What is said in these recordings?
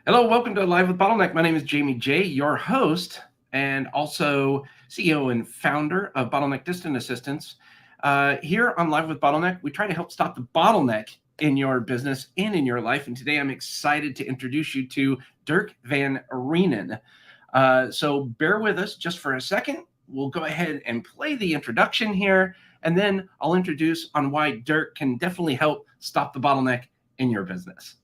Hello, welcome to Live with Bottleneck. My name is Jamie J, your host, and also CEO and founder of Bottleneck Distant Assistance. Here on Live with Bottleneck, we try to help stop the bottleneck in your business and in your life. And today I'm excited to introduce you to Dirk van Reenen. So bear with us just for a second. We'll go ahead and play the introduction here, and then I'll introduce on why Dirk can definitely help stop the bottleneck in your business.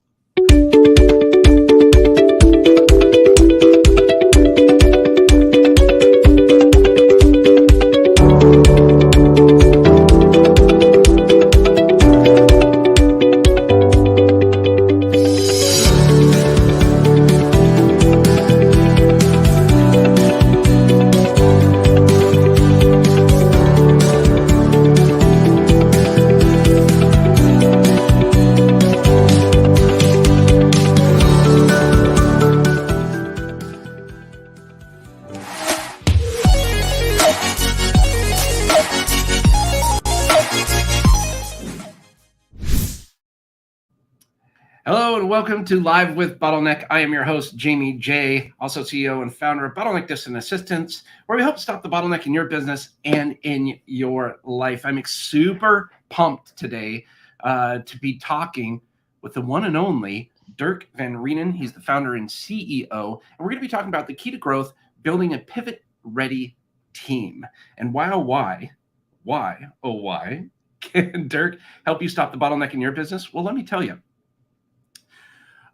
Hello and welcome to Live with Bottleneck. I am your host, Jamie J, also CEO and founder of Bottleneck Distant Assistance, where we help stop the bottleneck in your business and in your life. I'm super pumped today to be talking with the one and only Dirk van Reenen. He's the founder and CEO, and we're going to be talking about the key to growth, building a pivot-ready team. And why can Dirk help you stop the bottleneck in your business? Well, let me tell you.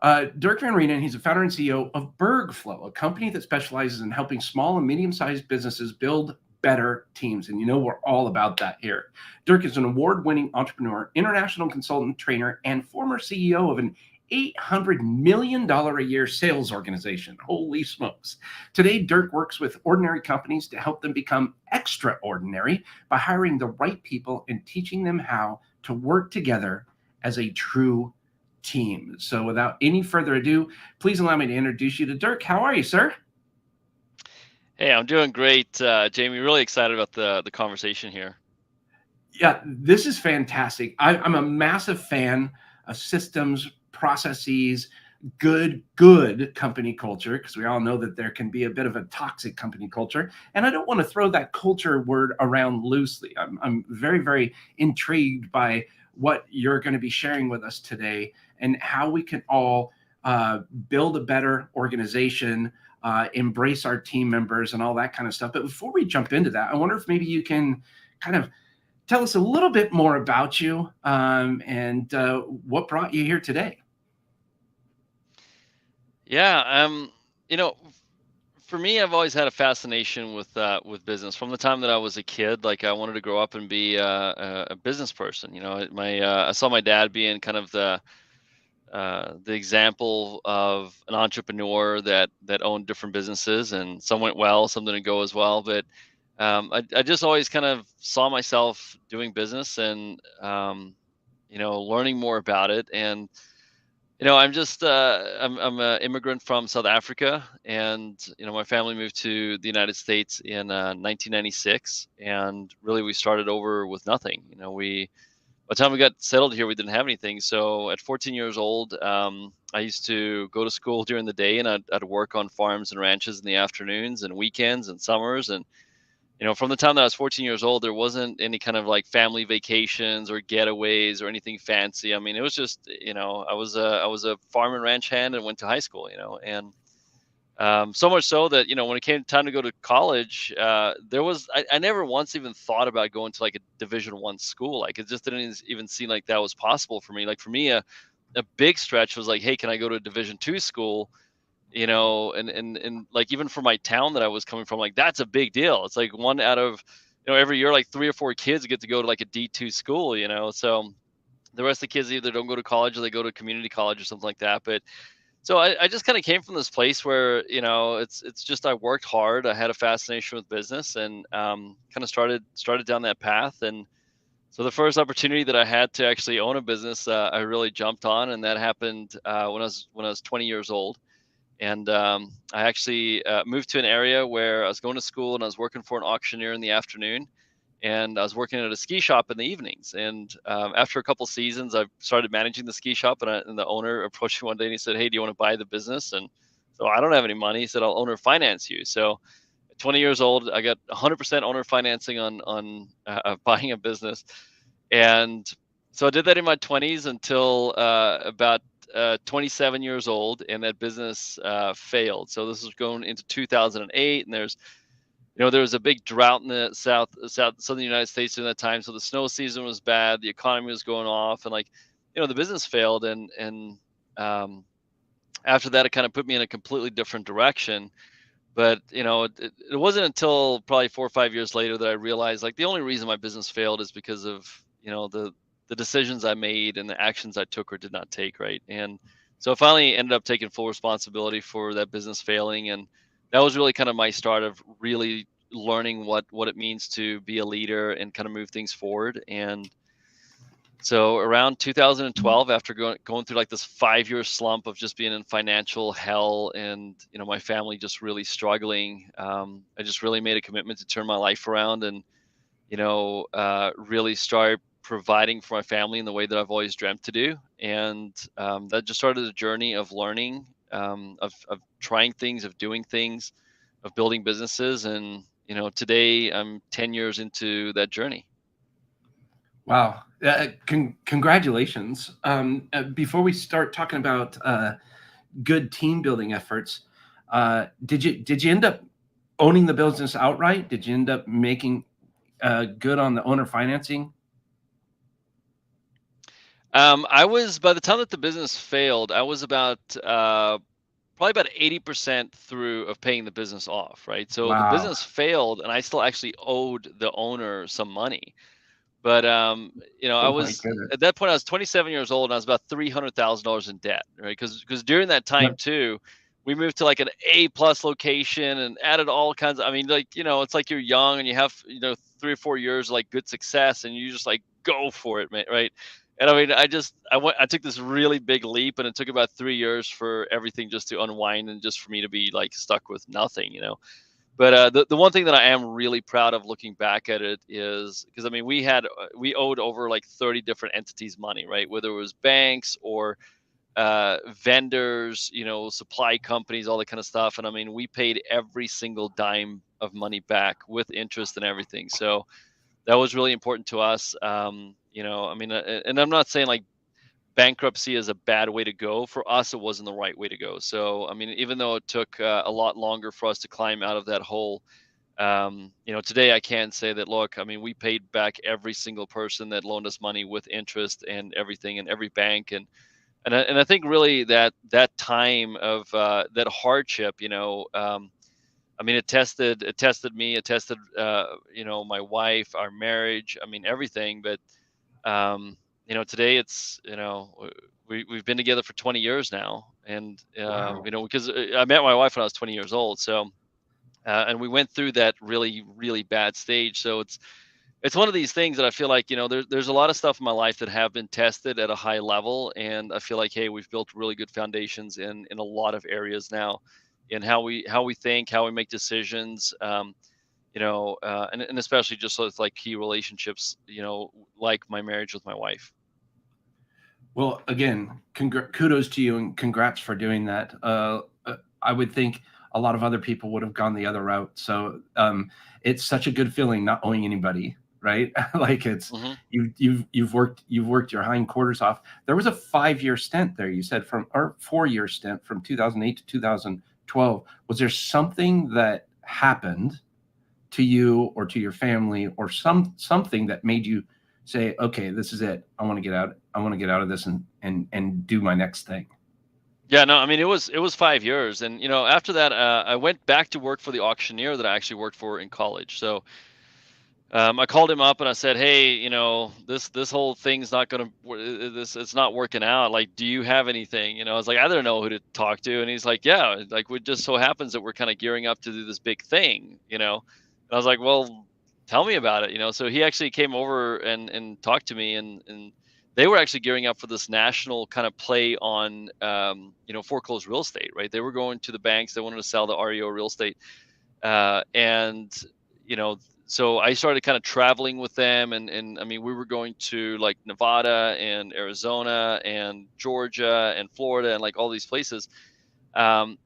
Dirk van Reenen, he's the founder and CEO of BERGflow, a company that specializes in helping small and medium-sized businesses build better teams. And you know, we're all about that here. Dirk is an award-winning entrepreneur, international consultant, trainer, and former CEO of an $800 million a year sales organization. Holy smokes. Today, Dirk works with ordinary companies to help them become extraordinary by hiring the right people and teaching them how to work together as a true team. So without any further ado, please allow me to introduce you to Dirk. How are you, sir? Hey, I'm doing great, Jamie. Really excited about the conversation here. Yeah, this is fantastic. I'm a massive fan of systems, processes, good company culture, because we all know that there can be a bit of a toxic company culture. And I don't want to throw that culture word around loosely. I'm very, very intrigued by what you're going to be sharing with us today and how we can all build a better organization, embrace our team members and all that kind of stuff. But before we jump into that, I wonder if maybe you can kind of tell us a little bit more about you and what brought you here today. Yeah, for me, I've always had a fascination with business from the time that I was a kid. Like I wanted to grow up and be a business person. I saw my dad being kind of the example of an entrepreneur that owned different businesses, and some went well, some didn't go as well. But I just always kind of saw myself doing business and learning more about it. And I'm an immigrant from South Africa, and my family moved to the United States in 1996, and really we started over with nothing. By the time we got settled here, we didn't have anything. So at 14 years old, I used to go to school during the day, and I'd work on farms and ranches in the afternoons and weekends and summers. And from the time that I was 14 years old, there wasn't any kind of like family vacations or getaways or anything fancy. I mean, it was just, I was a farm and ranch hand and went to high school, and so much so that, when it came time to go to college, I never once even thought about going to like a Division I school. Like it just didn't even seem like that was possible for me. Like for me, a big stretch was like, hey, can I go to a Division II school? And like even for my town that I was coming from, like that's a big deal. It's like one out of every year, like 3 or 4 kids get to go to like a D2 school. So the rest of the kids either don't go to college or they go to community college or something like that. But so I just kind of came from this place where it's just I worked hard. I had a fascination with business, and kind of started down that path. And so the first opportunity that I had to actually own a business, I really jumped on, and that happened when I was 20 years old. And I actually moved to an area where I was going to school and I was working for an auctioneer in the afternoon. and I was working at a ski shop in the evenings. And after a couple seasons, I started managing the ski shop, and the owner approached me one day and he said, "Hey, do you want to buy the business?" And so I don't have any money. He said, "I'll owner finance you." So at 20 years old, I got 100% owner financing on buying a business, and so I did that in my 20s until about 27 years old, and that business failed. So this was going into 2008, and there was a big drought in the southern United States during that time. So the snow season was bad, the economy was going off, and the business failed. And um, after that, it kind of put me in a completely different direction. But it wasn't until probably 4 or 5 years later that I realized, like, the only reason my business failed is because of the decisions I made and the actions I took or did not take, right? And so I finally ended up taking full responsibility for that business failing, and that was really kind of my start of really learning what it means to be a leader and kind of move things forward. And so around 2012, after going through like this 5-year slump of just being in financial hell, and my family just really struggling, I just really made a commitment to turn my life around, and really start providing for my family in the way that I've always dreamt to do. And that just started a journey of learning, of trying things, of doing things, of building businesses. And today I'm 10 years into that journey. Wow. Congratulations. Before we start talking about good team building efforts, did you end up owning the business outright? Did you end up making good on the owner financing? I was, by the time that the business failed, I was about probably about 80% through of paying the business off, right? So the Wow. business failed, and I still actually owed the owner some money. But I Oh my was goodness. at that point I was 27 years old, and I was about $300,000 in debt, right? Because during that time Yep. too, we moved to like an A+ location and added all kinds of. I mean, like, it's like you're young and you have 3 or 4 years of like good success, and you just like go for it, man, right? And I mean, I took this really big leap, and it took about 3 years for everything just to unwind and just for me to be like stuck with nothing. But the one thing that I am really proud of looking back at it is, because I mean, we owed over like 30 different entities money, right? Whether it was banks or vendors, supply companies, all that kind of stuff. And I mean, we paid every single dime of money back with interest and everything. So that was really important to us. I mean, and I'm not saying like bankruptcy is a bad way to go. For us, it wasn't the right way to go. So I mean, even though it took a lot longer for us to climb out of that hole, today I can say that, look, I mean, we paid back every single person that loaned us money with interest and everything, and every bank. And I think really that time of that hardship, I mean, it tested me, it tested my wife, our marriage, I mean, everything. But today it's, we've been together for 20 years now. And Wow. because I met my wife when I was 20 years old. So and we went through that really, really bad stage. So it's one of these things that I feel like, there's a lot of stuff in my life that have been tested at a high level, and I feel like, hey, we've built really good foundations in a lot of areas now, in how we think, how we make decisions, and especially just with like key relationships, like my marriage with my wife. Well, again, kudos to you and congrats for doing that. I would think a lot of other people would have gone the other route. So it's such a good feeling not owing anybody, right? Like it's Hmm. you've worked your hindquarters off. There was a 5-year stint there. You said or 4-year stint from 2008 to 2012. Was there something that happened to you or to your family or something that made you say, okay, this is it, I want to get out, of this and do my next thing? Yeah, no, I mean, it was 5 years, and after that, I went back to work for the auctioneer that I actually worked for in college. So I called him up and I said, "Hey, this whole thing's not gonna, it's not working out. Like, do you have anything?" I was like, I didn't know who to talk to, and he's like, "Yeah, like, it just so happens that we're kind of gearing up to do this big thing." And I was like, "Well, tell me about it." So he actually came over and talked to me, and they were actually gearing up for this national kind of play on, foreclosed real estate, right? They were going to the banks, they wanted to sell the REO real estate, and you know so I started kind of traveling with them, and I mean, we were going to like Nevada and Arizona and Georgia and Florida and like all these places. And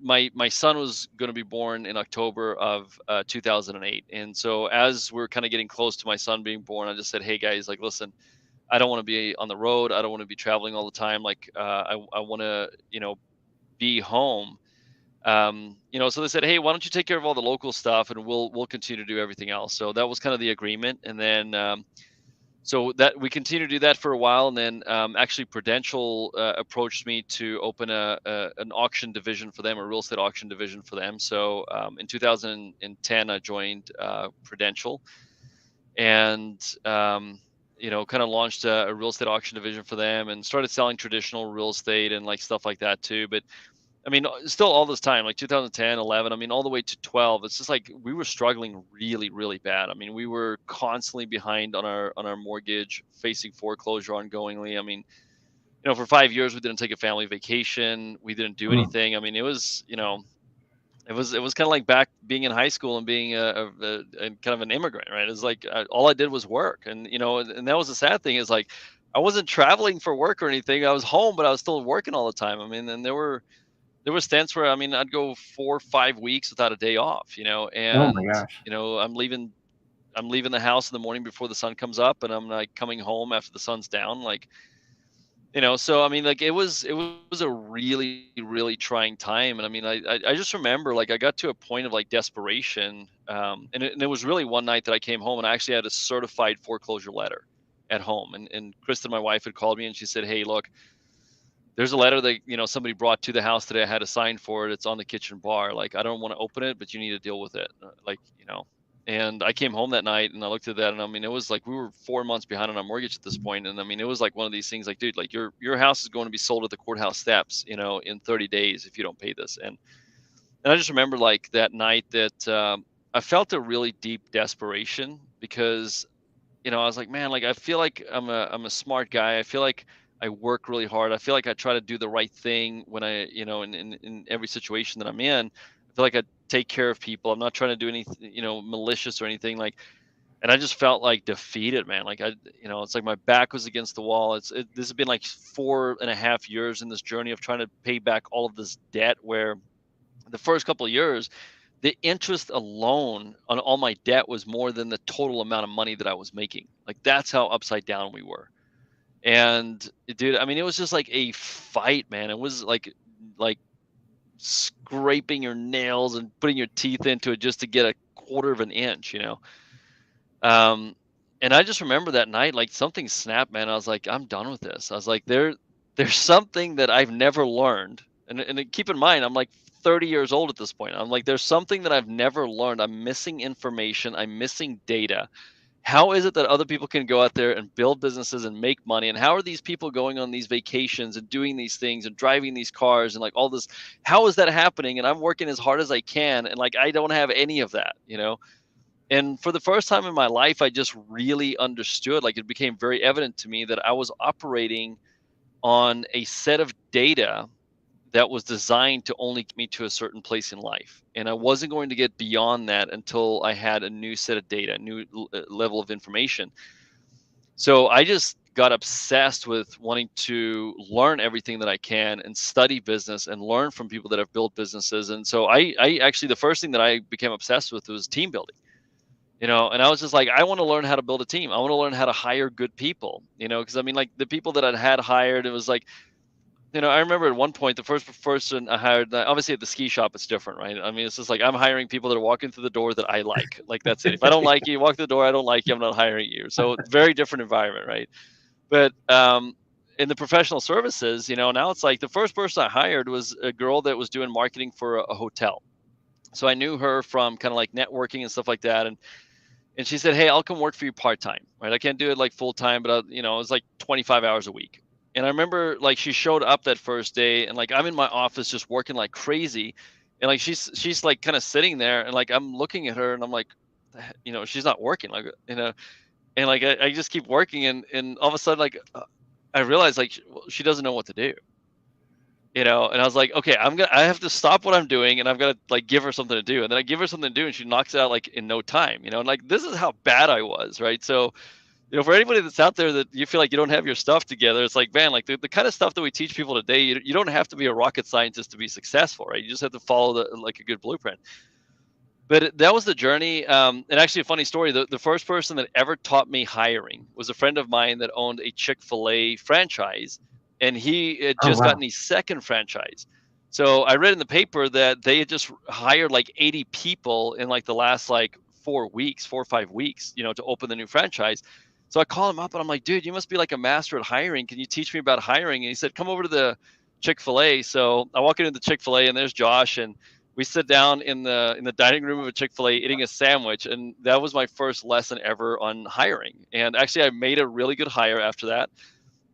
my son was going to be born in October of 2008, and so as we're kind of getting close to my son being born, I just said, "Hey guys, like, listen, I don't want to be on the road. I don't want to be traveling all the time. Like, I want to, be home." So they said, "Hey, why don't you take care of all the local stuff, and we'll continue to do everything else." So that was kind of the agreement, and then so that we continued to do that for a while, and then actually Prudential approached me to open an auction division for them, a real estate auction division for them. So in 2010, I joined Prudential, and kind of launched a real estate auction division for them, and started selling traditional real estate and like stuff like that too. But I mean, still all this time, like 2010, 11, I mean, all the way to 12, it's just like we were struggling really, really bad. I mean, we were constantly behind on our mortgage, facing foreclosure ongoingly. I mean, for 5 years we didn't take a family vacation, we didn't do Mm. anything. I mean, it was kind of like back being in high school and being a kind of an immigrant, right? It's like all I did was work, and and that was the sad thing is like I wasn't traveling for work or anything. I was home, but I was still working all the time. I mean, and there were stints where I mean I'd go 4 or 5 weeks without a day off, Oh my and gosh. I'm leaving the house in the morning before the sun comes up, and I'm like coming home after the sun's down, like so I mean, like it was a really really trying time, and I mean I just remember like I got to a point of like desperation, and it was really one night that I came home and I actually had a certified foreclosure letter at home, and Kristen, my wife, had called me and she said, "Hey, look, there's a letter that somebody brought to the house today. I had to sign for it. It's on the kitchen bar. Like, I don't want to open it, but you need to deal with it." And I came home that night and I looked at that, and I mean, it was like we were 4 months behind on our mortgage at this point, and I mean, it was like one of these things, like, dude, like your house is going to be sold at the courthouse steps, in 30 days if you don't pay this. And I just remember like that night that I felt a really deep desperation because I was like, man, like I feel like I'm a smart guy. I feel like I work really hard. I feel like I try to do the right thing when in every situation that I'm in. I feel like I take care of people. I'm not trying to do anything, malicious or anything like. And I just felt like defeated, man. Like it's like my back was against the wall. This has been like 4.5 years in this journey of trying to pay back all of this debt. Where the first couple of years, the interest alone on all my debt was more than the total amount of money that I was making. Like that's how upside down we were. And dude, I mean, it was just like a fight, man. It was like scraping your nails and putting your teeth into it just to get a quarter of an inch. Um, and I just remember that night, like something snapped, man. I was like, I'm done with this. I was like, there's something that I've never learned. And keep in mind, I'm like 30 years old at this point. I'm like, there's something that I've never learned. I'm missing information. I'm missing data. How is it that other people can go out there and build businesses and make money? And how are these people going on these vacations and doing these things and driving these cars and like all this? How is that happening? And I'm working as hard as I can. And like, I don't have any of that. And for the first time in my life, I just really understood, like it became very evident to me that I was operating on a set of data that was designed to only get me to a certain place in life. And I wasn't going to get beyond that until I had a new set of data, a new level of information. So I just got obsessed with wanting to learn everything that I can and study business and learn from people that have built businesses. And so I actually, the first thing that I became obsessed with was team building. And I was just like, I want to learn how to build a team. I want to learn how to hire good people, because I mean, like the people that I had hired, it was like, I remember at one point, the first person I hired, obviously at the ski shop, it's different, right? I mean, it's just like I'm hiring people that are walking through the door that I like. Like, that's it. If I don't like you, walk through the door, I don't like you, I'm not hiring you. So, very different environment, right? But in the professional services, now it's like the first person I hired was a girl that was doing marketing for a hotel. So I knew her from kind of like networking and stuff like that. And she said, "Hey, I'll come work for you part time, right? I can't do it like full time, but it's like 25 hours a week." And I remember like she showed up that first day, and like I'm in my office just working like crazy, and like she's like kind of sitting there, and like I'm looking at her, and I'm like, she's not working, like and like I just keep working, and all of a sudden like I realize like she doesn't know what to do. And I was like, okay, I have to stop what I'm doing, and I've got to like give her something to do. And then I give her something to do, and she knocks it out like in no time, and like this is how bad I was, right? So, for anybody that's out there that you feel like you don't have your stuff together, it's like, man, like the kind of stuff that we teach people today, you don't have to be a rocket scientist to be successful, right? You just have to follow like a good blueprint. But that was the journey. And actually, a funny story: the first person that ever taught me hiring was a friend of mine that owned a Chick-fil-A franchise, and he had Oh just gotten wow. his second franchise. So I read in the paper that they had just hired like 80 people in like the last like 4 weeks, 4 or 5 weeks, to open the new franchise. So I call him up and I'm like, dude, you must be like a master at hiring. Can you teach me about hiring? And he said, come over to the Chick-fil-A. So I walk into the Chick-fil-A and there's Josh, and we sit down in the dining room of a Chick-fil-A eating a sandwich, and that was my first lesson ever on hiring. And actually I made a really good hire after that.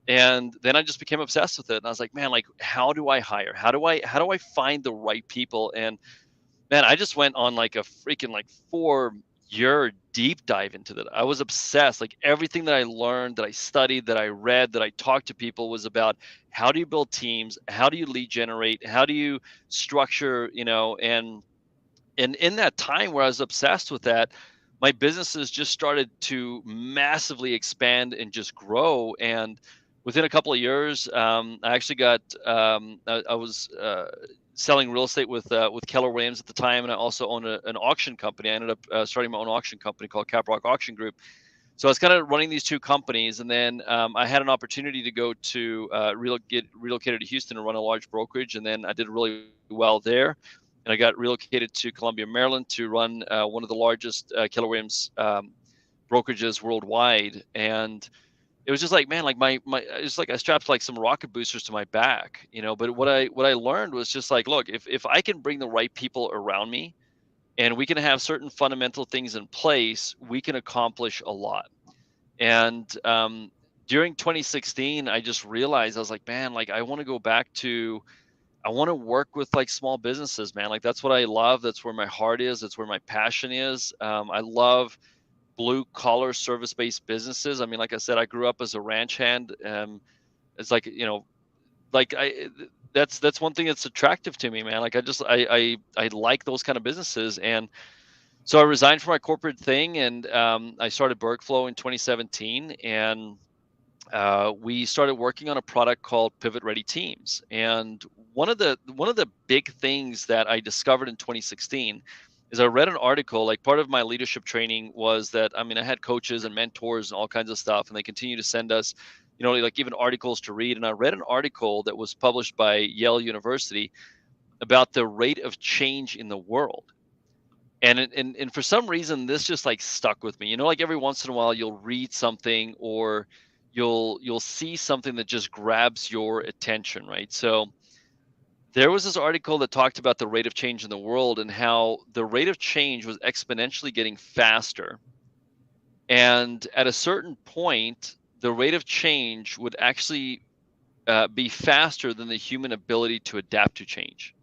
And then I just became obsessed with it. And I was like, man, like how do I hire? How do I find the right people? And man, I just went on like a freaking like 4-year deep dive into that. I was obsessed. Like everything that I learned, that I studied, that I read, that I talked to people was about how do you build teams? How do you lead generate? How do you structure, and in that time where I was obsessed with that, my businesses just started to massively expand and just grow. And within a couple of years, I actually got I was selling real estate with Keller Williams at the time, and I also owned an auction company. I ended up starting my own auction company called Caprock Auction Group. So I was kind of running these two companies, and then I had an opportunity to go to get relocated to Houston and run a large brokerage, and then I did really well there. And I got relocated to Columbia, Maryland, to run one of the largest Keller Williams brokerages worldwide. And it was just like, man, like my it's like I strapped like some rocket boosters to my back, But what I learned was just like, look, if I can bring the right people around me, and we can have certain fundamental things in place, we can accomplish a lot. And during 2016, I just realized I was like, man, like I want to go back to, I want to work with like small businesses, man. Like that's what I love. That's where my heart is. That's where my passion is. I love blue collar service based businesses. I mean, like I said, I grew up as a ranch hand. It's like, like that's one thing that's attractive to me, man. Like I like those kind of businesses. And so I resigned from my corporate thing, and I started BERGflow in 2017, and we started working on a product called Pivot Ready Teams. And one of the big things that I discovered in 2016 is I read an article. Like part of my leadership training was that, I mean, I had coaches and mentors and all kinds of stuff, and they continue to send us, like even articles to read. And I read an article that was published by Yale University about the rate of change in the world. And for some reason, this just like stuck with me. Like every once in a while you'll read something, or you'll see something that just grabs your attention, right? So there was this article that talked about the rate of change in the world, and how the rate of change was exponentially getting faster. And at a certain point, the rate of change would actually be faster than the human ability to adapt to change.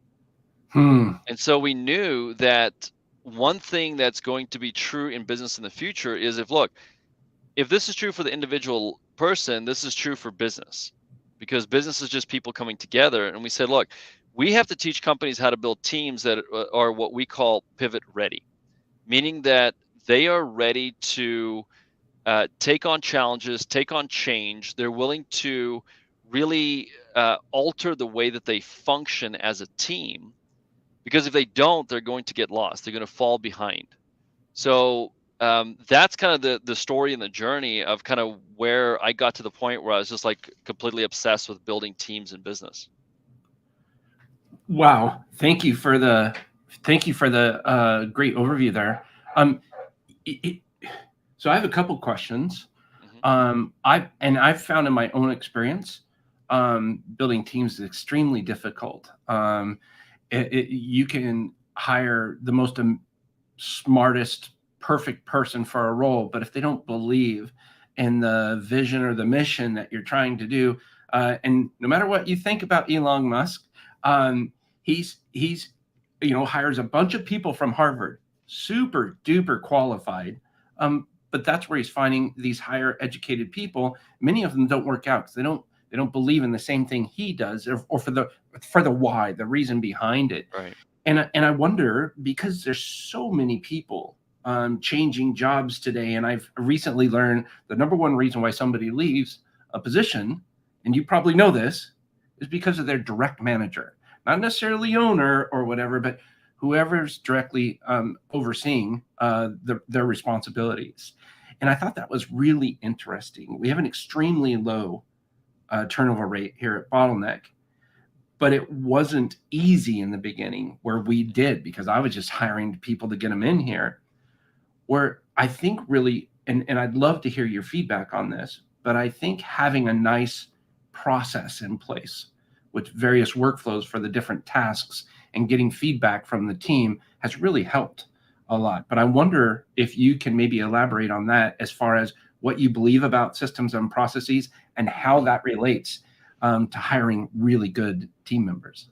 Hmm. And so we knew that one thing that's going to be true in business in the future is, if this is true for the individual person, this is true for business, because business is just people coming together. And we said, look, we have to teach companies how to build teams that are what we call pivot ready, meaning that they are ready to take on challenges, take on change. They're willing to really alter the way that they function as a team, because if they don't, they're going to get lost. They're going to fall behind. So that's kind of the story and the journey of kind of where I got to the point where I was just like completely obsessed with building teams in business. Wow. Thank you for the great overview there. Um, it, it- so I have a couple questions. Hmm. I've found in my own experience, building teams is extremely difficult. You can hire the most smartest, perfect person for a role, but if they don't believe in the vision or the mission that you're trying to do, and no matter what you think about Elon Musk, he's hires a bunch of people from Harvard, super duper qualified, but that's where he's finding these higher educated people. Many of them don't work out because they don't They don't believe in the same thing he does, or for the why, the reason behind it. Right. And I wonder, because there's so many people changing jobs today, and I've recently learned the number one reason why somebody leaves a position, and you probably know this, is because of their direct manager, not necessarily owner or whatever, but whoever's directly overseeing their responsibilities. And I thought that was really interesting. We have an extremely low turnover rate here at Bottleneck, but it wasn't easy in the beginning where we did, because I was just hiring people to get them in here. Where I think really, and I'd love to hear your feedback on this, but I think having a nice process in place with various workflows for the different tasks and getting feedback from the team has really helped a lot. But I wonder if you can maybe elaborate on that as far as what you believe about systems and processes and how that relates to hiring really good team members.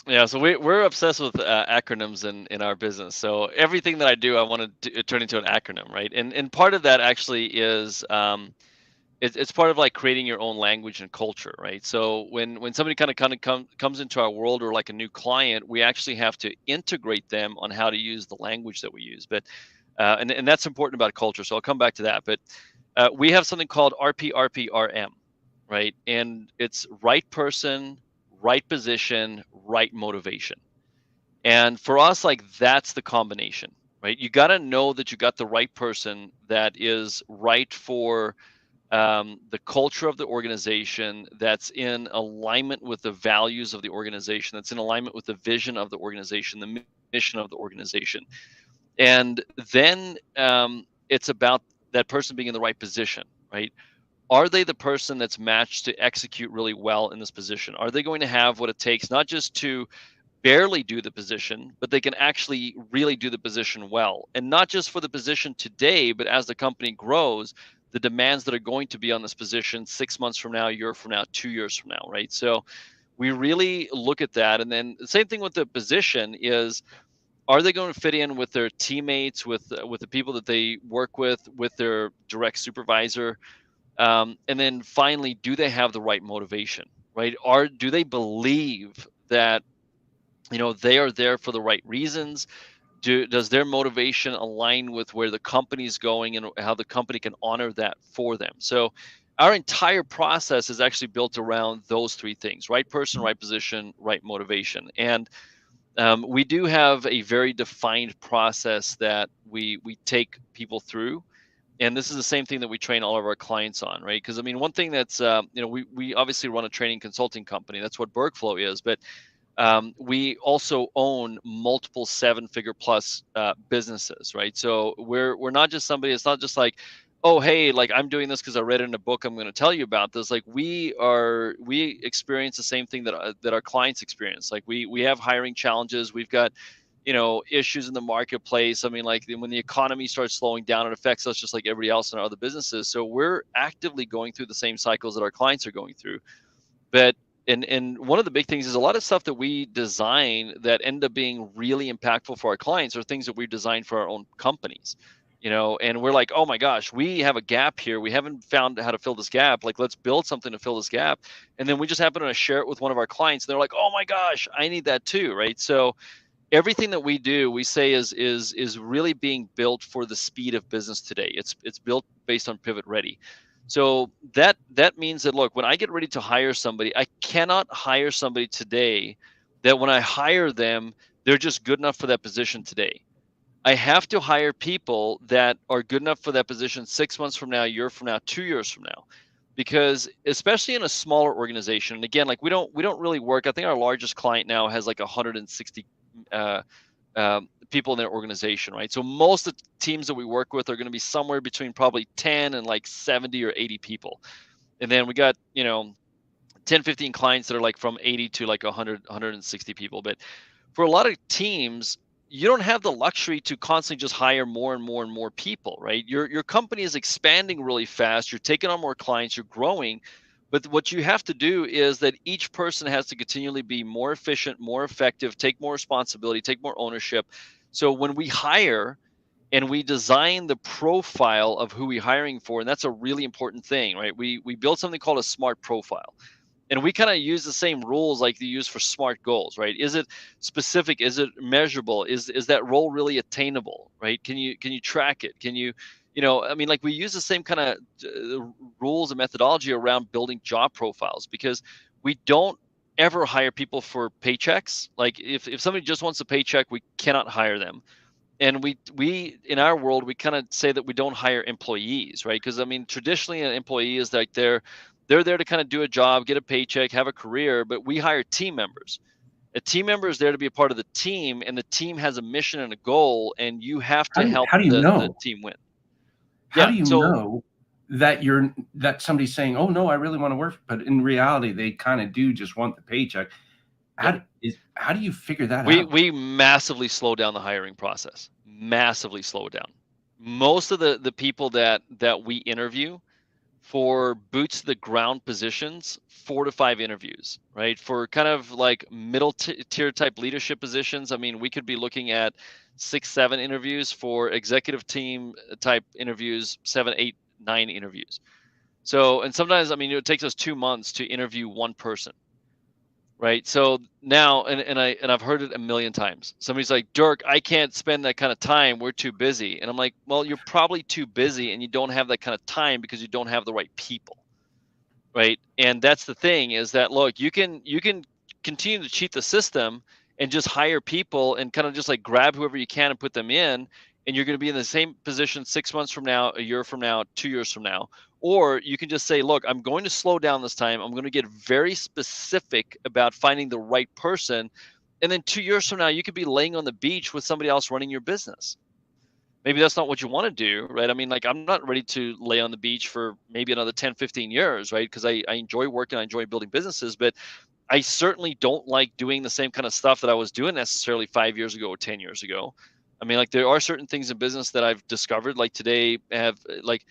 Yeah, so we're obsessed with acronyms in our business. So everything that I do, I want to turn into an acronym, right? And part of that actually is it's part of like creating your own language and culture, right? So when somebody comes into our world, or like a new client, we actually have to integrate them on how to use the language that we use. But and that's important about culture. So I'll come back to that. But we have something called RPRPRM, right? And it's right person, right position, right motivation. And for us, like, that's the combination, right? You got to know that you got the right person that is right for the culture of the organization, that's in alignment with the values of the organization, that's in alignment with the vision of the organization, the mission of the organization. And then it's about that person being in the right position, right? Are they the person that's matched to execute really well in this position? Are they going to have what it takes, not just to barely do the position, but they can actually really do the position well? And not just for the position today, but as the company grows, the demands that are going to be on this position 6 months from now, a year from now, 2 years from now, right? So we really look at that. And then the same thing with the position is, are they going to fit in with their teammates, with the people that they work with their direct supervisor? And then finally, do they have the right motivation, right? Do they believe that, they are there for the right reasons? Does their motivation align with where the company's going and how the company can honor that for them? So our entire process is actually built around those three things: right person, right position, right motivation. And we do have a very defined process that we take people through. And this is the same thing that we train all of our clients on, right? Because I mean, one thing that's we obviously run a training consulting company. That's what BERGflow is. But we also own multiple seven-figure plus businesses, right? So we're not just somebody. It's not just like, oh, hey, like, I'm doing this because I read it in a book, I'm going to tell you about this. Like, we experience the same thing that our clients experience. Like, we have hiring challenges. We've got issues in the marketplace. I mean, like, when the economy starts slowing down, it affects us just like everybody else in our other businesses. So we're actively going through the same cycles that our clients are going through. But and one of the big things is, a lot of stuff that we design that end up being really impactful for our clients are things that we designed for our own companies. And we're like, oh my gosh, we have a gap here, we haven't found how to fill this gap, like, let's build something to fill this gap. And then we just happen to share it with one of our clients, and they're like, oh my gosh, I need that too, right? So everything that we do, we say, is really being built for the speed of business today. It's built based on pivot ready. So that means that, look, when I get ready to hire somebody, I cannot hire somebody today that when I hire them, they're just good enough for that position today. I have to hire people that are good enough for that position 6 months from now, a year from now, 2 years from now. Because especially in a smaller organization, and again, like, we don't really work. I think our largest client now has like 160 uh, people in their organization, right? So most of the teams that we work with are going to be somewhere between probably 10 and like 70 or 80 people. And then we got 10, 15 clients that are like from 80 to like 100, 160 people. But for a lot of teams, you don't have the luxury to constantly just hire more and more and more people, right? Your company is expanding really fast. You're taking on more clients. You're growing. But what you have to do is that each person has to continually be more efficient, more effective, take more responsibility, take more ownership. So when we hire, and we design the profile of who we're hiring for, and that's a really important thing, right? We build something called a smart profile, and we kind of use the same rules like you use for smart goals, right? Is it specific? Is it measurable? Is that role really attainable, right? Can you track it? Can you, I mean, like we use the same kind of rules and methodology around building job profiles, because we don't ever hire people for paychecks. Like if somebody just wants a paycheck, we cannot hire them. And we in our world, we kind of say that we don't hire employees, right? Because I mean, traditionally an employee is like they're there to kind of do a job, get a paycheck, have a career, but we hire team members. A team member is there to be a part of the team, and the team has a mission and a goal, and you have How to do you, help how do you the know? team win. How Yeah. do you So know that somebody's saying, "Oh no, I really want to work," but in reality, they kind of do just want the paycheck? yep. How do you figure that We out? we massively slow down the hiring process. Massively slow it down. Most of the people that we interview for boots to the ground positions, 4 to 5 interviews, right? For kind of like middle tier type leadership positions, I mean, we could be looking at 6, 7 interviews. For executive team type interviews, 7, 8, 9 interviews. So, and sometimes, I mean, it takes us 2 months to interview one person. Right. So now, and I've heard it a million times. Somebody's like, Dirk, I can't spend that kind of time. We're too busy. And I'm like, well, you're probably too busy and you don't have that kind of time because you don't have the right people. Right. And that's the thing, is that, look, you can continue to cheat the system and just hire people and kind of just like grab whoever you can and put them in, and you're going to be in the same position 6 months from now, a year from now, 2 years from now. Or you can just say, look, I'm going to slow down this time. I'm going to get very specific about finding the right person. And then 2 years from now, you could be laying on the beach with somebody else running your business. Maybe that's not what you want to do, right? I mean, like, I'm not ready to lay on the beach for maybe another 10, 15 years, right? Because I enjoy working, I enjoy building businesses, but I certainly don't like doing the same kind of stuff that I was doing necessarily 5 years ago or 10 years ago. I mean, like, there are certain things in business that I've discovered, like today, have like,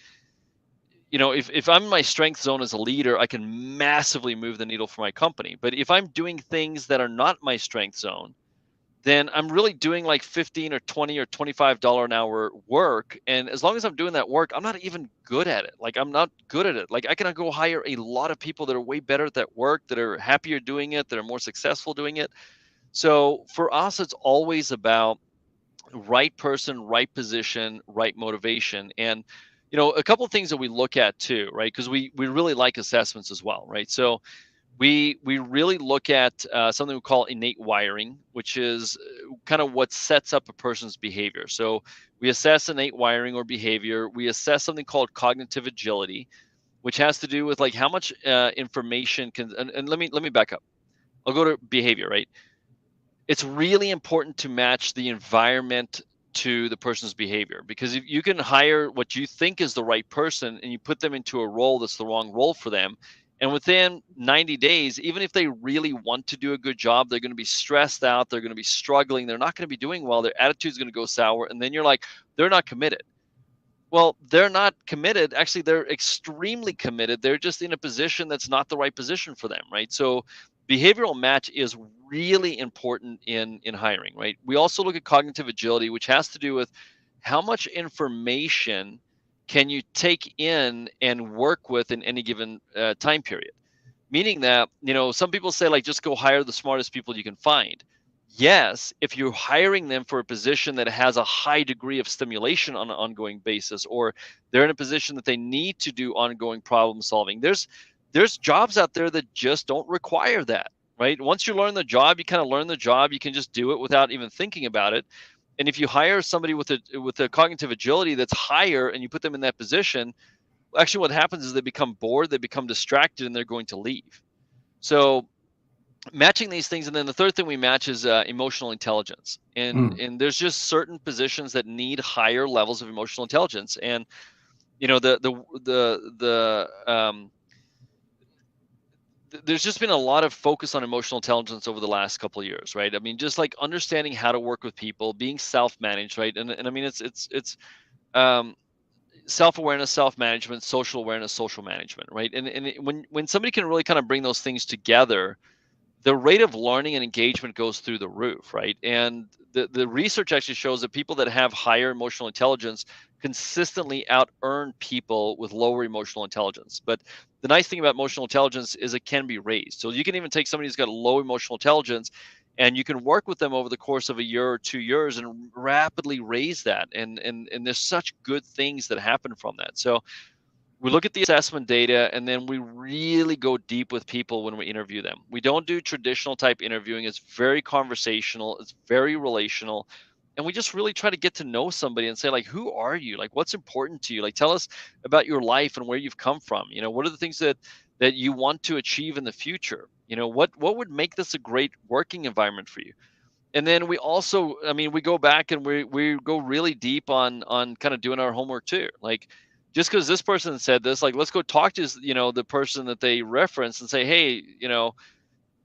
if I'm in my strength zone as a leader, I can massively move the needle for my company. But if I'm doing things that are not my strength zone, then I'm really doing like 15 or 20 or $25 an hour work. And as long as I'm doing that work, I'm not even good at it. Like, I'm not good at it. Like, I can go hire a lot of people that are way better at that work, that are happier doing it, that are more successful doing it. So for us, it's always about right person, right position, right motivation. And a couple of things that we look at too, right? Because we really like assessments as well, right? So we really look at something we call innate wiring, which is kind of what sets up a person's behavior. So we assess innate wiring or behavior. We assess something called cognitive agility, which has to do with like how much information can. And let me back up. I'll go to behavior. Right. It's really important to match the environment to the person's behavior, because if you can hire what you think is the right person and you put them into a role that's the wrong role for them, and within 90 days, even if they really want to do a good job, they're going to be stressed out, they're going to be struggling, they're not going to be doing well, their attitude's going to go sour, and then you're like, they're not committed. Well, they're not committed. Actually, they're extremely committed. They're just in a position that's not the right position for them, right? So behavioral match is really important in hiring, right? We also look at cognitive agility, which has to do with how much information can you take in and work with in any given time period. Meaning that, some people say, like, just go hire the smartest people you can find. Yes, if you're hiring them for a position that has a high degree of stimulation on an ongoing basis, or they're in a position that they need to do ongoing problem solving. There's jobs out there that just don't require that, right? Once you learn the job, you kind of learn the job, you can just do it without even thinking about it. And if you hire somebody with a cognitive agility that's higher and you put them in that position, actually what happens is they become bored, they become distracted, and they're going to leave. So matching these things, and then the third thing we match is emotional intelligence. and Mm. and there's just certain positions that need higher levels of emotional intelligence. And there's just been a lot of focus on emotional intelligence over the last couple of years, right? I mean, just like understanding how to work with people, being self-managed, right? And I mean, it's um self-awareness, self-management, social awareness, social management, right? And when somebody can really kind of bring those things together, the rate of learning and engagement goes through the roof, right? And the research actually shows that people that have higher emotional intelligence consistently out earn people with lower emotional intelligence. But the nice thing about emotional intelligence is it can be raised. So you can even take somebody who's got low emotional intelligence and you can work with them over the course of a year or 2 years and rapidly raise that. And there's such good things that happen from that. So we look at the assessment data and then we really go deep with people when we interview them. We don't do traditional type interviewing. It's very conversational, it's very relational. And we just really try to get to know somebody and say, like, who are you? Like, what's important to you? Like, tell us about your life and where you've come from. What are the things that you want to achieve in the future? What would make this a great working environment for you? And then we also, I mean, we go back and we go really deep on kind of doing our homework too. Like, just because this person said this, like, let's go talk to the person that they reference and say, hey,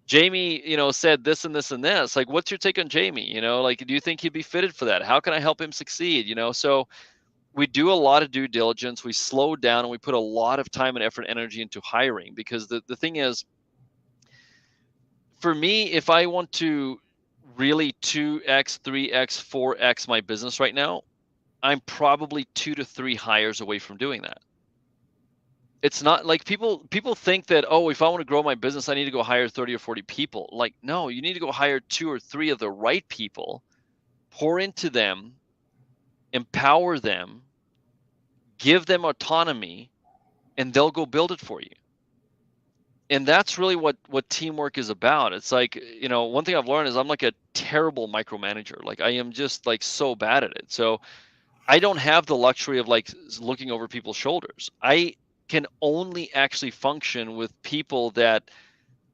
Jamie, said this and this and this. Like, what's your take on Jamie? Like, do you think he'd be fitted for that? How can I help him succeed? So we do a lot of due diligence. We slow down and we put a lot of time and effort, energy into hiring, because the thing is, for me, if I want to really 2x, 3x, 4x my business right now, I'm probably 2 to 3 hires away from doing that. It's not like people think that, oh, if I want to grow my business, I need to go hire 30 or 40 people. Like, no, you need to go hire 2 or 3 of the right people, pour into them, empower them, give them autonomy, and they'll go build it for you. And that's really what teamwork is about. It's like, one thing I've learned is I'm like a terrible micromanager. Like, I am just like so bad at it. So I don't have the luxury of like looking over people's shoulders. I can only actually function with people that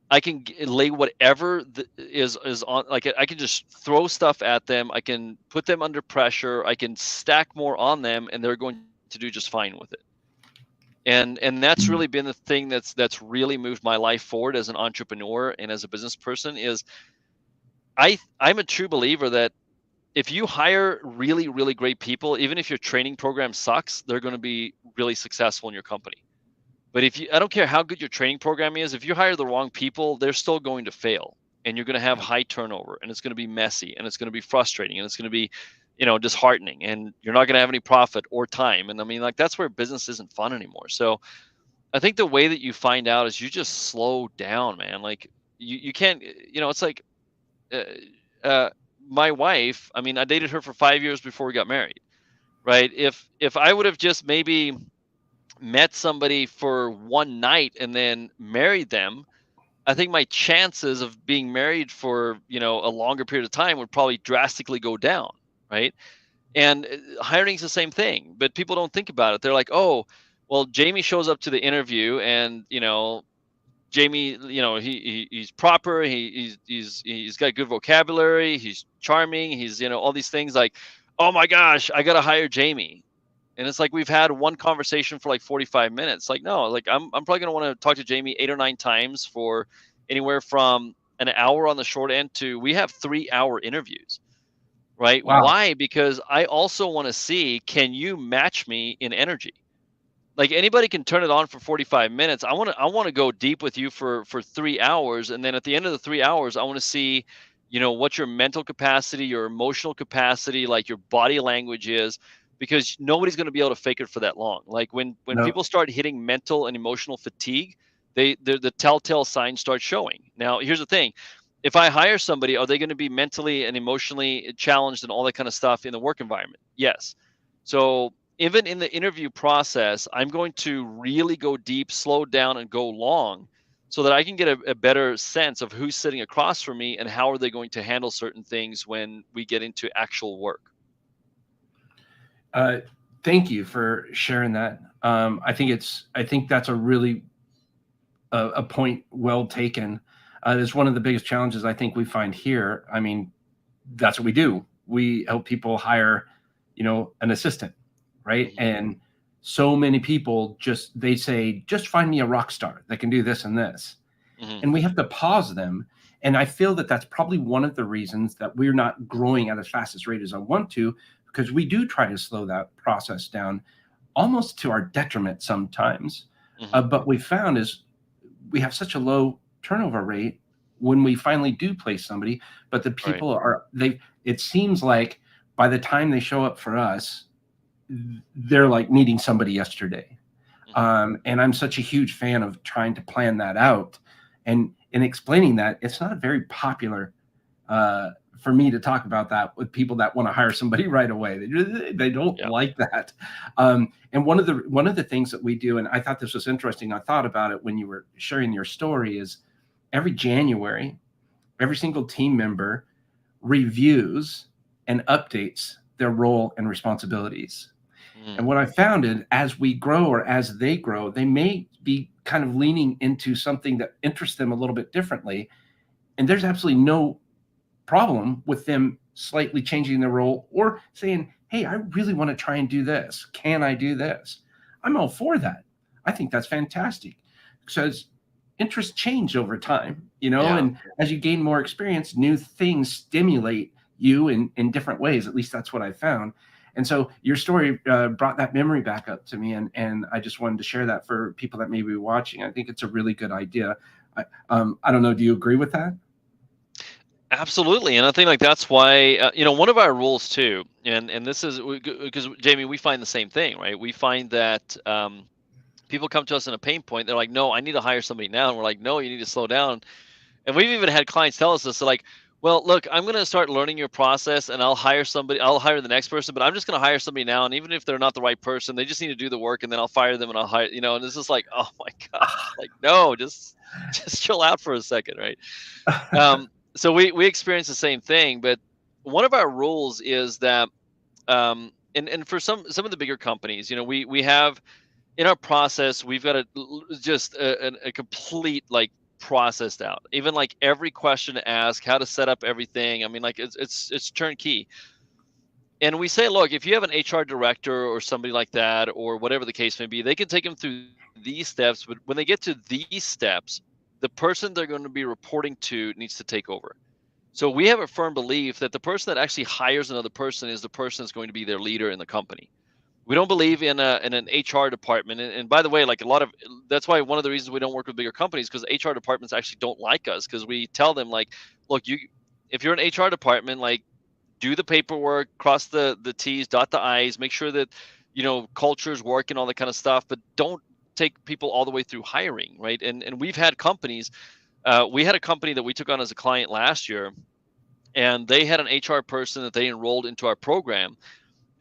I can lay whatever is on. Like, I can just throw stuff at them. I can put them under pressure. I can stack more on them, and they're going to do just fine with it. And that's really been the thing that's really moved my life forward as an entrepreneur and as a business person. Is I'm a true believer that if you hire really, really great people, even if your training program sucks, they're going to be really successful in your company. But I don't care how good your training program is, if you hire the wrong people, they're still going to fail, and you're going to have high turnover, and it's going to be messy, and it's going to be frustrating, and it's going to be, disheartening, and you're not going to have any profit or time. And I mean, like, that's where business isn't fun anymore. So I think the way that you find out is you just slow down, man. Like, you can't, it's like, uh, uh, my wife, I mean, I dated her for 5 years before we got married, right? If I would have just maybe met somebody for one night and then married them, I think my chances of being married for, a longer period of time would probably drastically go down, right? And hiring is the same thing, but people don't think about it. They're like, oh, well, Jamie shows up to the interview, and Jamie, he's proper. He's got good vocabulary. He's charming. He's all these things. Like, oh my gosh, I gotta hire Jamie. And it's like we've had one conversation for like 45 minutes. Like, no, like I'm probably gonna want to talk to Jamie 8 or 9 times for anywhere from an hour on the short end to we have 3 hour interviews, right? Wow. Why? Because I also want to see, can you match me in energy? Like, anybody can turn it on for 45 minutes. I want to go deep with you for 3 hours, and then at the end of the 3 hours, I want to see, what your mental capacity, your emotional capacity, like your body language is, because nobody's going to be able to fake it for that long. Like, when No. people start hitting mental and emotional fatigue, the telltale signs start showing. Now, here's the thing. If I hire somebody, are they going to be mentally and emotionally challenged and all that kind of stuff in the work environment? Yes. So even in the interview process, I'm going to really go deep, slow down, and go long so that I can get a better sense of who's sitting across from me and how are they going to handle certain things when we get into actual work. Uh, thank you for sharing that. I think that's a really a point well taken. It's one of the biggest challenges I think we find here. I mean, that's what we do. We help people hire, an assistant, right? Mhm. And so many people they say, just find me a rock star that can do this and this. Mhm. And we have to pause them. And I feel that that's probably one of the reasons that we're not growing at as fast as rate as I want to, because we do try to slow that process down almost to our detriment sometimes. Mhm. But we found is we have such a low turnover rate. when we finally do place somebody, but the Right. people are, it seems like by the time they show up for us, they're like needing somebody yesterday. Hmm. And I'm such a huge fan of trying to plan that out. And in explaining that, it's not very popular for me to talk about that with people that want to hire somebody right away. They don't Yeah. like that. And one of the things that we do, and I thought this was interesting, I thought about it when you were sharing your story, is every January, every single team member reviews and updates their role and responsibilities. Mm. And what I found is as we grow or as they grow, they may be kind of leaning into something that interests them a little bit differently. And there's absolutely no problem with them slightly changing their role or saying, hey, I really want to try and do this. Can I do this? I'm all for that. I think that's fantastic because interests change over time, Yeah. and as you gain more experience, new things stimulate you in different ways. At least that's what I found. And so your story brought that memory back up to me. And I just wanted to share that for people that may be watching. I think it's a really good idea. I don't know. Do you agree with that? Absolutely, and I think like that's why one of our rules too, and this is because Jamie, we find the same thing, right? We find that people come to us in a pain point. They're like, "No, I need to hire somebody now," and we're like, "No, you need to slow down." And we've even had clients tell us this. They're like, "Well, look, I'm going to start learning your process, and I'll hire somebody. I'll hire the next person, but I'm just going to hire somebody now. And even if they're not the right person, they just need to do the work, and then I'll fire them and I'll hire." And it's just like, oh my gosh, like no, just just chill out for a second, right? Um, so we experience the same thing, but one of our rules is that and for some of the bigger companies, we have in our process, we've got just a complete like processed out. Even like every question to ask, how to set up everything. I mean, like it's turnkey. And we say, look, if you have an HR director or somebody like that, or whatever the case may be, they can take them through these steps. But when they get to these steps, the person they're going to be reporting to needs to take over. So we have a firm belief that the person that actually hires another person is the person that's going to be their leader in the company. We don't believe in an HR department. And by the way, like a lot of that's why one of the reasons we don't work with bigger companies, because HR departments actually don't like us, because we tell them like, look, you if you're an HR department, like do the paperwork, cross the T's, dot the I's, make sure that cultures work and all that kind of stuff, but don't take people all the way through hiring, right? And we've had companies. We had a company that we took on as a client last year, and they had an HR person that they enrolled into our program,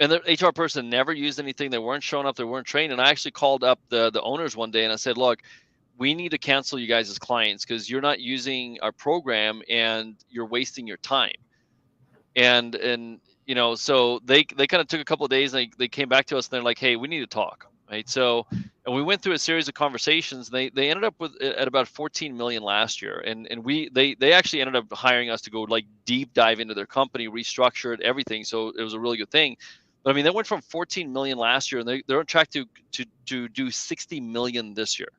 and the HR person never used anything. They weren't showing up. They weren't trained. And I actually called up the owners one day and I said, look, we need to cancel you guys as clients because you're not using our program and you're wasting your time. And so they kind of took a couple of days, and they came back to us and they're like, hey, we need to talk, right? So, and we went through a series of conversations, and they ended up with at about 14 million last year. And they actually ended up hiring us to go like deep dive into their company, restructure it, everything. So it was a really good thing. But I mean, they went from 14 million last year, and they're on track to do 60 million this year.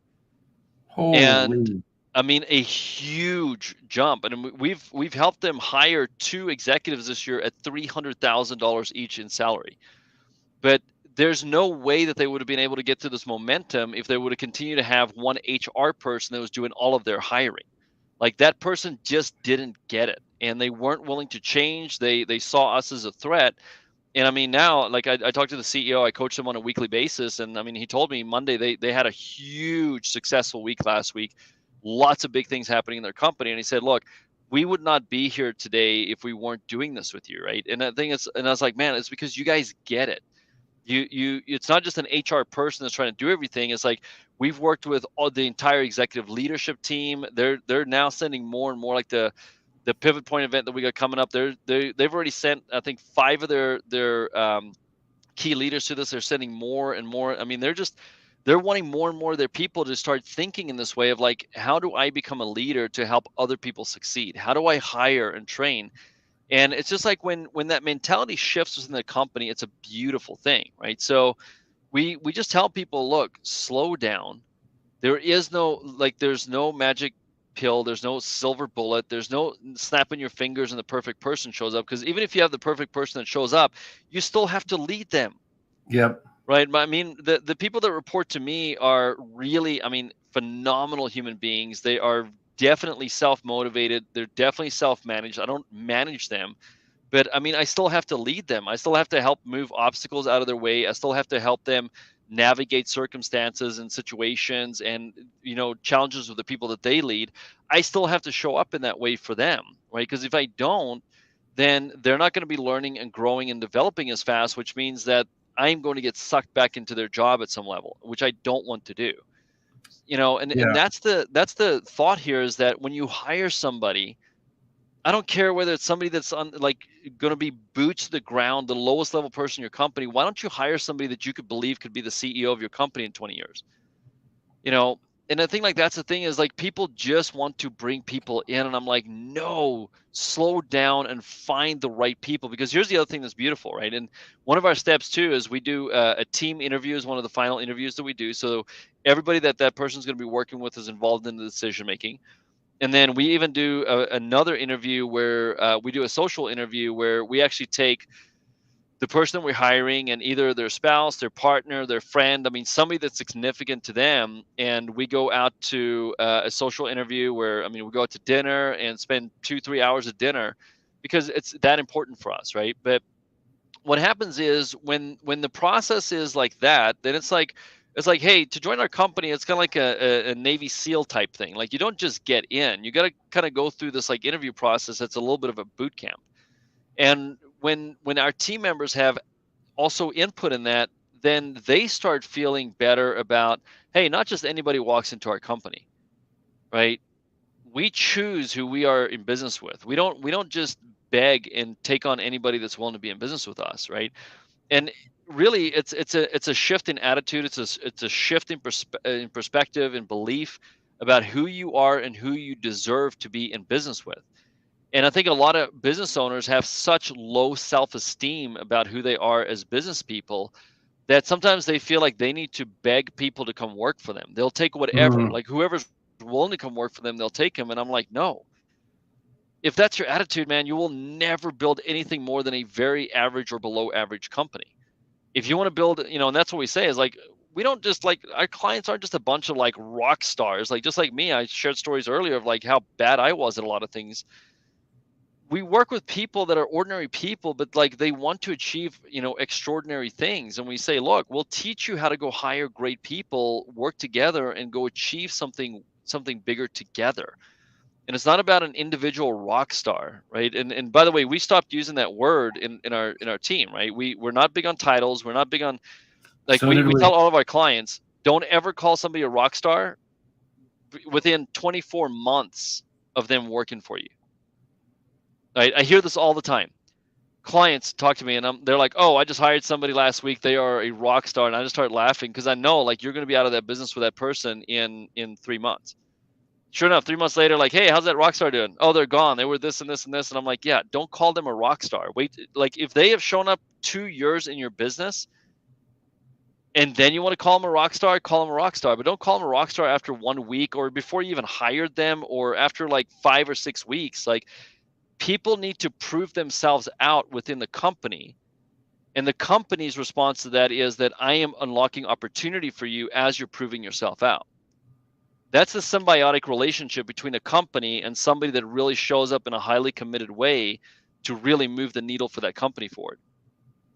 And Holy. I mean, a huge jump. And we've helped them hire two executives this year at $300,000 each in salary. But there's no way that they would have been able to get to this momentum if they would have continued to have one HR person that was doing all of their hiring. Like that person just didn't get it, and they weren't willing to change. They saw us as a threat. And I mean, now, like I talked to the CEO, I coach them on a weekly basis, and I mean, he told me Monday they had a huge successful week last week, lots of big things happening in their company, and he said, "Look, we would not be here today if we weren't doing this with you, right?" And I think and I was like, "Man, it's because you guys get it. It's not just an HR person that's trying to do everything. It's like we've worked with all the entire executive leadership team. They're now sending more and more, like the pivot point event that we got coming up. They've already sent, I think, 5 of their key leaders to this. They're sending more and more. I mean, they're wanting more and more of their people to start thinking in this way of like, how do I become a leader to help other people succeed? How do I hire and train? And it's just like when that mentality shifts within the company, it's a beautiful thing, right? So we just tell people, look, slow down. There's no magic pill, there's no silver bullet, there's no snapping your fingers and the perfect person shows up, because even if you have the perfect person that shows up, you still have to lead them, Yep. right? I mean, the people that report to me are really, I mean, phenomenal human beings. They are definitely self-motivated. They're definitely self-managed. I don't manage them, but I mean, I still have to lead them. I still have to help move obstacles out of their way. I still have to help them navigate circumstances and situations and, challenges with the people that they lead. I still have to show up in that way for them, right? Because if I don't, then they're not going to be learning and growing and developing as fast, which means that I'm going to get sucked back into their job at some level, which I don't want to do. And Yeah. that's the thought here, is that when you hire somebody, I don't care whether it's somebody that's on, like, going to be boots to the ground, the lowest level person in your company. Why don't you hire somebody that you could believe could be the CEO of your company in 20 years? You know, and I think, like, that's the thing, is like people just want to bring people in, and I'm like, no, slow down and find the right people. Because here's the other thing that's beautiful, right? And one of our steps too is we do a team interview is one of the final interviews that we do. So everybody that person's going to be working with is involved in the decision making. And then we even do another interview where we do a social interview where we actually take the person that we're hiring and either their spouse, their partner, their friend, I mean, somebody that's significant to them. And we go out to a social interview where, I mean, we go out to dinner and spend 2, 3 hours at dinner because it's that important for us, right? But what happens is when the process is like that, then it's like, hey, to join our company, it's kind of like a Navy SEAL type thing. Like, you don't just get in; you got to kind of go through this like interview process. That's a little bit of a boot camp. And when our team members have also input in that, then they start feeling better about, hey, not just anybody walks into our company, right? We choose who we are in business with. We don't just beg and take on anybody that's willing to be in business with us, right? And really, it's a shift in attitude. It's a shift in perspective and belief about who you are and who you deserve to be in business with. And I think a lot of business owners have such low self-esteem about who they are as business people that sometimes they feel like they need to beg people to come work for them. They'll take whatever, Mm. like whoever's willing to come work for them, they'll take them. And I'm like, no, if that's your attitude, man, you will never build anything more than a very average or below average company. If you want to build, and that's what we say is like, we don't just like, our clients aren't just a bunch of like rock stars. Like, just like me, I shared stories earlier of like how bad I was at a lot of things. We work with people that are ordinary people, but like they want to achieve, extraordinary things. And we say, look, we'll teach you how to go hire great people, work together and go achieve something bigger together. And it's not about an individual rock star, right? And by the way, we stopped using that word in our team, right? We're not big on titles. We're not big on, like, So we did we we. tell all of our clients, don't ever call somebody a rock star within 24 months of them working for you. Right? I hear this all the time. Clients talk to me and they're like, "Oh, I just hired somebody last week. They are a rock star." And I just start laughing because I know, like, you're going to be out of that business with that person in 3 months. Sure enough, 3 months later, like, "Hey, how's that rock star doing?" "Oh, they're gone. They were this and this and this." And I'm like, "Yeah, don't call them a rock star. Wait, like, if they have shown up 2 years in your business and then you want to call them a rock star, call them a rock star. But don't call them a rock star after 1 week or before you even hired them or after like 5 or 6 weeks. Like, people need to prove themselves out within the company. And the company's response to that is that I am unlocking opportunity for you as you're proving yourself out. That's the symbiotic relationship between a company and somebody that really shows up in a highly committed way to really move the needle for that company forward.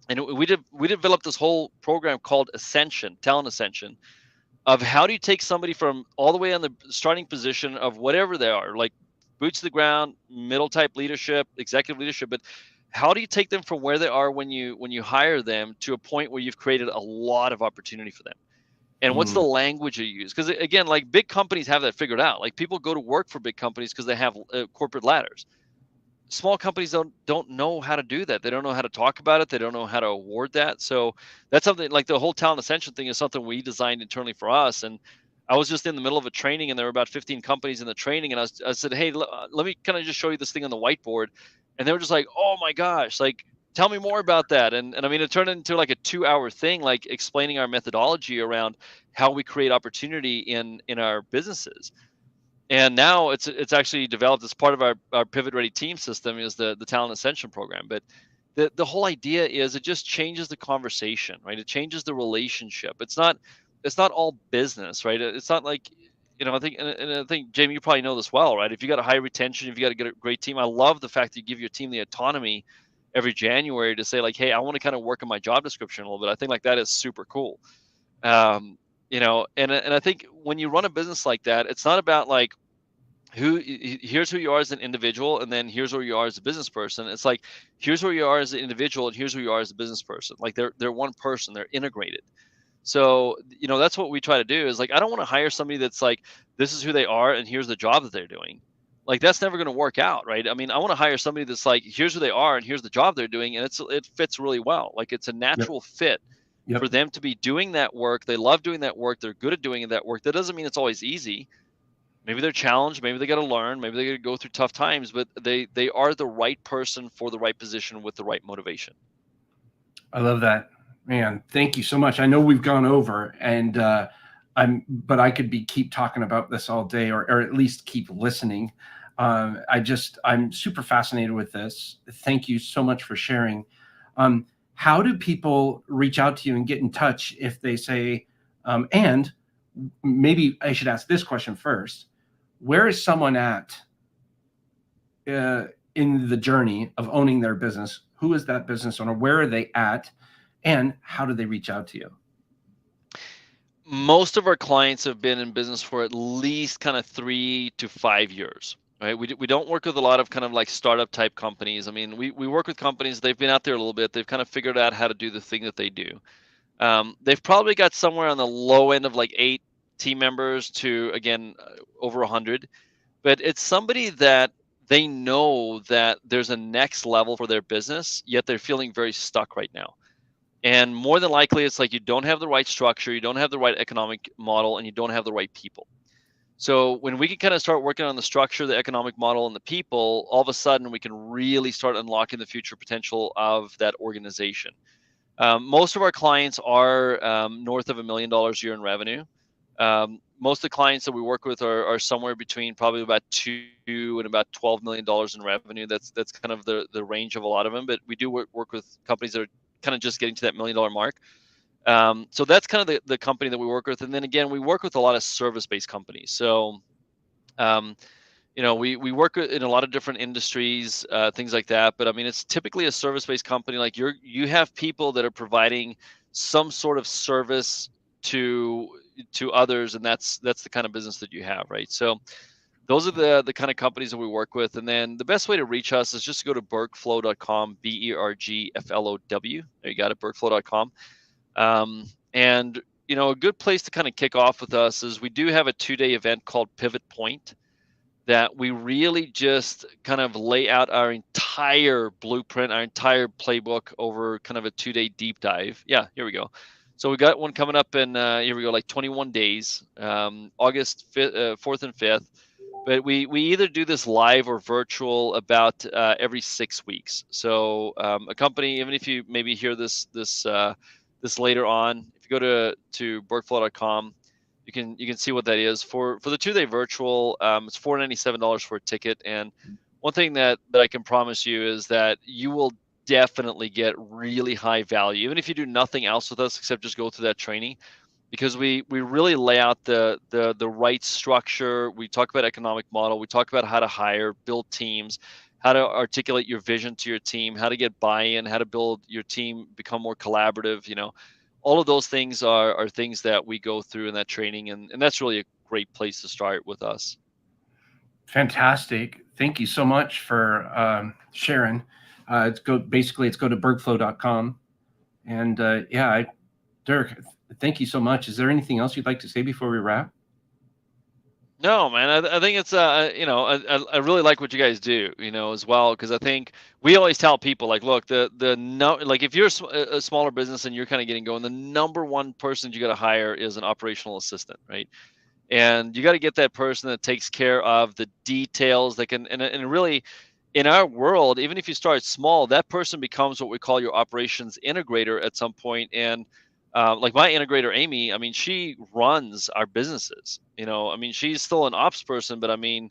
And we developed this whole program called Ascension, Talent Ascension, of how do you take somebody from all the way on the starting position of whatever they are, like boots to the ground, middle type leadership, executive leadership, but how do you take them from where they are when you hire them to a point where you've created a lot of opportunity for them? And what's the Mm. language you use? Because again, like, big companies have that figured out. Like, people go to work for big companies because they have corporate ladders. Small companies don't know how to do that. They don't know how to talk about it. They don't know how to award that. So that's something, like, the whole talent ascension thing is something we designed internally for us. And I was just in the middle of a training, and there were about 15 companies in the training, and I said, "Hey, let me kind of just show you this thing on the whiteboard," and they were just like, "Oh my gosh, like, tell me more about that." And I mean, it turned into like a 2 hour thing, like explaining our methodology around how we create opportunity in our businesses. And now it's actually developed as part of our pivot ready team system, is the talent ascension program. But the whole idea is it just changes the conversation, right? It changes the relationship. It's not all business, right? It's not like, I think, and I think, Jamie, you probably know this well, right? If you got a high retention, if you got a great team, I love the fact that you give your team the autonomy every January to say like, hey, I want to kind of work on my job description a little bit. I think like that is super cool. Um, and I think when you run a business like that, it's not about like here's who you are as an individual, and then here's where you are as a business person. It's like here's where you are as an individual, and here's who you are as a business person. Like they're one person, they're integrated. So, that's what we try to do is like, I don't want to hire somebody that's like, this is who they are and here's the job that they're doing. Like that's never going to work out, right? I mean, I want to hire somebody that's like, here's who they are and here's the job they're doing, and it fits really well. Like it's a Yep. natural fit for Yep. them to be doing that work. They love doing that work. They're good at doing that work. That doesn't mean it's always easy. Maybe they're challenged. Maybe they got to learn. Maybe they got to go through tough times. But they are the right person for the right position with the right motivation. I love that, man. Thank you so much. I know we've gone over, and but I could keep talking about this all day, or at least keep listening. I'm super fascinated with this. Thank you so much for sharing. How do people reach out to you and get in touch if they say, and maybe I should ask this question first: where is someone at in the journey of owning their business? Who is that business owner? Where are they at? And how do they reach out to you? Most of our clients have been in business for at least kind of 3 to 5 years, right? We don't work with a lot of kind of like startup type companies. I mean, we work with companies, they've been out there a little bit. They've kind of figured out how to do the thing that they do. They've probably got somewhere on the low end of like 8 team members to, again, over 100. But it's somebody that they know that there's a next level for their business, yet they're feeling very stuck right now. And more than likely, it's like you don't have the right structure, you don't have the right economic model, and you don't have the right people. So when we can kind of start working on the structure, the economic model, and the people, all of a sudden we can really start unlocking the future potential of that organization. Most of our clients are north of $1 million a year in revenue. Most of the clients that we work with are somewhere between probably about $2 and about $12 million in revenue. That's kind of the range of a lot of them. But we do work with companies that are kind of just getting to that $1 million mark. So that's kind of the company that we work with. And then again, we work with a lot of service-based companies. So, we work in a lot of different industries, things like that. But I mean, it's typically a service-based company. Like you have people that are providing some sort of service to others, and that's the kind of business that you have, right? So those are the kind of companies that we work with. And then the best way to reach us is just to go to bergflow.com, BERGFLOW. There you got it, bergflow.com. And a good place to kind of kick off with us is we do have a 2-day event called Pivot Point that we really just kind of lay out our entire blueprint, our entire playbook over kind of a 2-day deep dive. Yeah, here we go. So we got one coming up in, here we go, like 21 days, August 5th, 4th and 5th. But we either do this live or virtual about every 6 weeks. So a company, even if you maybe hear this later on, if you go to bergflow.com, you can see what that is. For the 2-day virtual, it's $497 for a ticket. And one thing that I can promise you is that you will definitely get really high value, even if you do nothing else with us except just go through that training, because we really lay out the right structure. We talk about economic model. We talk about how to hire, build teams, how to articulate your vision to your team, how to get buy-in, how to build your team, become more collaborative. All of those things are things that we go through in that training, and that's really a great place to start with us. Fantastic. Thank you so much for sharing. It's go to bergflow.com. And Dirk, thank you so much. Is there anything else you'd like to say before we wrap? No, man, I think it's I really like what you guys do, as well, because I think we always tell people like, look, like if you're a smaller business and you're kind of getting going, the number one person you got to hire is an operational assistant, right? And you got to get that person that takes care of the details that can, and really, in our world, even if you start small, that person becomes what we call your operations integrator at some point. And like my integrator, Amy, I mean, she runs our businesses. I mean, she's still an ops person, but I mean,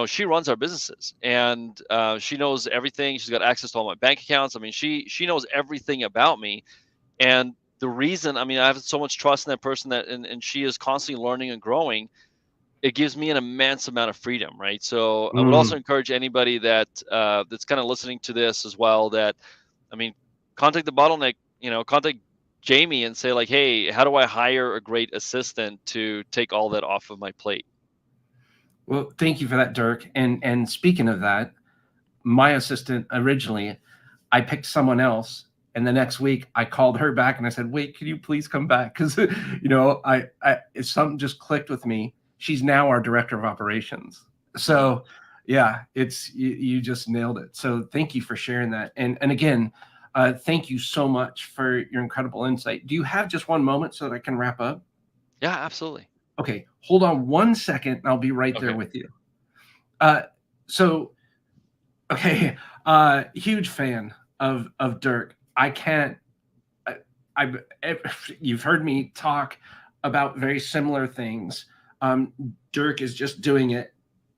she runs our businesses, and she knows everything. She's got access to all my bank accounts. I mean, she knows everything about me. And the reason, I mean, I have so much trust in that person, and she is constantly learning and growing. it gives me an immense amount of freedom, right? So I would also Mm. encourage anybody that that's kind of listening to this as well. That, I mean, contact the bottleneck. Contact Jamie and say like, hey, how do I hire a great assistant to take all that off of my plate? Well, thank you for that, Dirk. And speaking of that, my assistant originally, I picked someone else, and the next week I called her back and I said, "Wait, can you please come back?" Because something just clicked with me. She's now our director of operations. Hmm. So, yeah, it's you just nailed it. So, thank you for sharing that. And again, thank you so much for your incredible insight. Do you have just one moment so that I can wrap up? Yeah, absolutely. Okay, hold on one second, and I'll be right there Okay. with you. Uh, so Okay, huge fan of Dirk. I can't. I, you've heard me talk about very similar things. Dirk is just doing it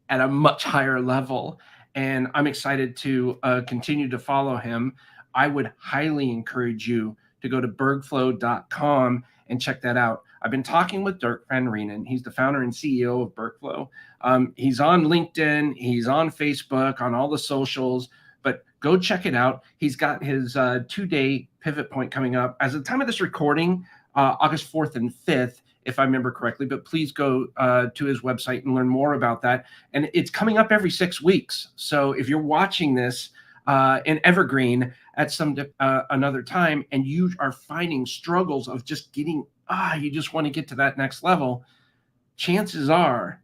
at a much higher level, and I'm excited to continue to follow him. I would highly encourage you to go to bergflow.com and check that out. I've been talking with Dirk van Reenen. He's the founder and CEO of BERGflow. He's on LinkedIn, he's on Facebook, on all the socials, but go check it out. He's got his 2-day pivot point coming up. As of the time of this recording, August 4th and 5th, if I remember correctly, but please go to his website and learn more about that. And it's coming up every 6 weeks. So if you're watching this in Evergreen at some another time, and you are finding struggles of just getting, you just want to get to that next level, chances are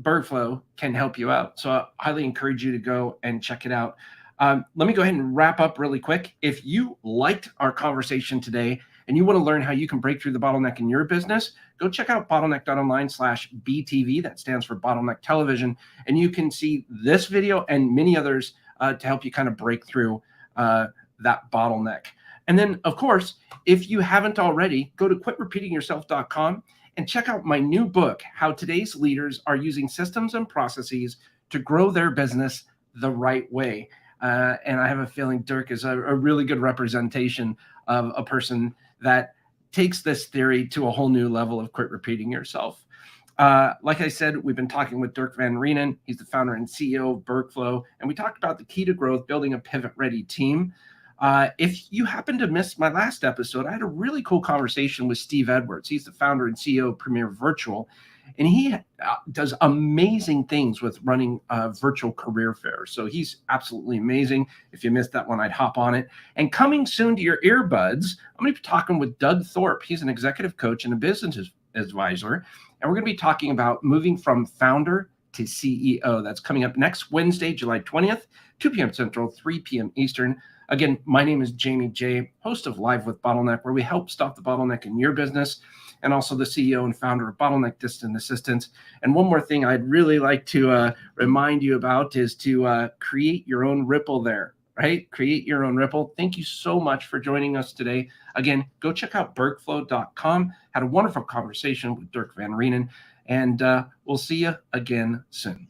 BERGflow can help you out. So I highly encourage you to go and check it out. Let me go ahead and wrap up really quick. If you liked our conversation today and you want to learn how you can break through the bottleneck in your business, go check out Bottleneck.Online/BTV. That stands for Bottleneck Television. And you can see this video and many others to help you kind of break through that bottleneck. And then, of course, if you haven't already, go to quitrepeatingyourself.com and check out my new book, How Today's Leaders Are Using Systems and Processes to Grow Their Business the Right Way. And I have a feeling Dirk is a really good representation of a person that takes this theory to a whole new level of quit repeating yourself. Like I said, we've been talking with Dirk van Reenen. He's the founder and CEO of BERGflow, and we talked about the key to growth, building a pivot-ready team. If you happen to miss my last episode, I had a really cool conversation with Steve Edwards. He's the founder and CEO of Premier Virtual, and he does amazing things with running virtual career fairs. So he's absolutely amazing. If you missed that one, I'd hop on it. And coming soon to your earbuds, I'm going to be talking with Doug Thorpe. He's an executive coach and a business advisor, and we're going to be talking about moving from founder to CEO. That's coming up next Wednesday, July 20th, 2 p.m. Central, 3 p.m. Eastern. Again, my name is Jamie J, host of Live with Bottleneck, where we help stop the bottleneck in your business, and also the CEO and founder of Bottleneck Distant Assistance. And one more thing I'd really like to remind you about is to create your own ripple there, right? Create your own ripple. Thank you so much for joining us today. Again, go check out bergflow.com. Had a wonderful conversation with Dirk van Reenen, and we'll see you again soon.